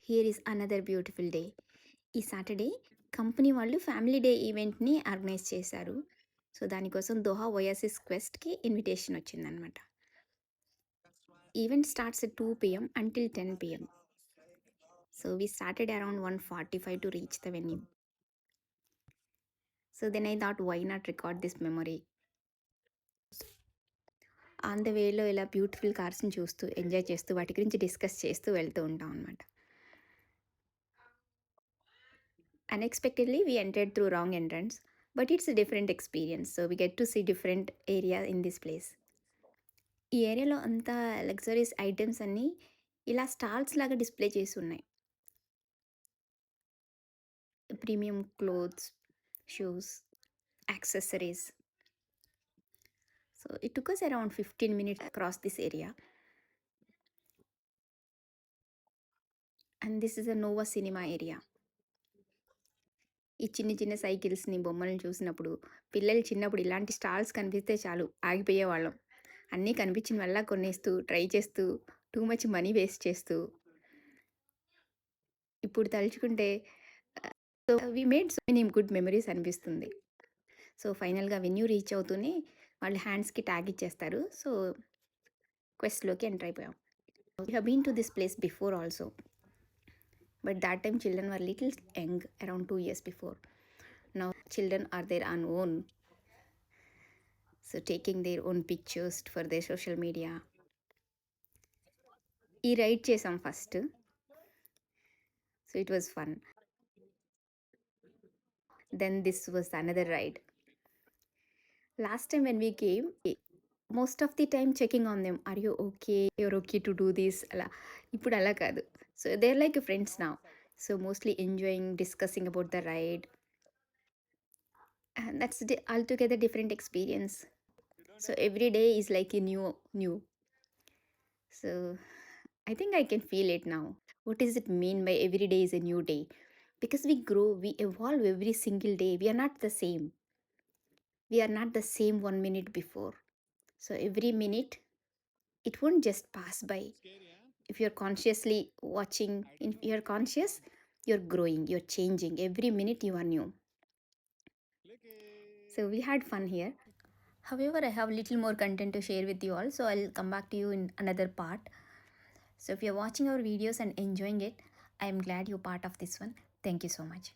Here is another beautiful day. ఈ Saturday company వాళ్ళు family day ఈవెంట్‌ని ఆర్గనైజ్ చేశారు. సో, దానికోసం దోహా ఒయాసిస్ క్వెస్ట్‌కి ఇన్విటేషన్ వచ్చిందనమాట. Event starts at 2 PM until 10 PM. So, we started around 1:45 to reach the venue. So, then I thought why not record this memory. On the వేలో ఇలా beautiful కార్స్‌ని చూస్తూ, enjoy చేస్తూ, వాటి గురించి discuss చేస్తూ వెళ్తూ ఉంటాం అనమాట. Unexpectedly, we entered through wrong entrance, but it's a different experience. So we get to see different area in this place. ఈ ఏరియాలో అంతా లగ్జరీస్ ఐటెమ్స్ అన్నీ ఇలా స్టాల్స్ లాగా డిస్ప్లే చేసి ఉన్నాయి. Premium clothes, shoes, accessories. So it took us around 15 minutes across this area. And this is a Nova Cinema area. ఈ చిన్న చిన్న సైకిల్స్‌ని, బొమ్మలను చూసినప్పుడు, పిల్లలు చిన్నప్పుడు ఇలాంటి స్టాల్స్ కనిపిస్తే చాలు ఆగిపోయేవాళ్ళం. అన్నీ కనిపించినవల్లా కొనేస్తూ, ట్రై చేస్తూ, టూ మచ్ మనీ వేస్ట్ చేస్తూ, ఇప్పుడు తలుచుకుంటే so we made so many good memories అనిపిస్తుంది. సో ఫైనల్‌గా వెన్యూ రీచ్ అవుతూనే వాళ్ళు హ్యాండ్స్‌కి ట్యాగ్ ఇచ్చేస్తారు. సో క్వెస్ట్‌లోకి ఎంటర్ అయిపోయాం. We have been to this place before also. But thought time children were little young around 2 years before. Now children are there on own. So taking their own pictures for their social media. ఈ ride చేసాం first. So it was fun. Then this was another ride. Last time when we came most of the time checking on them. Are you okay? You're okay to do this అలా. ఇప్పుడు అలా కాదు. So they are like friends now. So mostly enjoying, discussing about the ride. That's altogether different experience. So every day is like a new. So I think I can feel it now. What does it mean by every day is a new day? Because we grow, we evolve every single day. We are not the same. We are not the same 1 minute before. So every minute, it won't just pass by. If you're consciously watching, if you're conscious, you're growing, you're changing. Every minute you are new. So we had fun here. However, I have little more content to share with you all. So I'll come back to you in another part. So if you're watching our videos and enjoying it, I am glad you're part of this one. Thank you so much.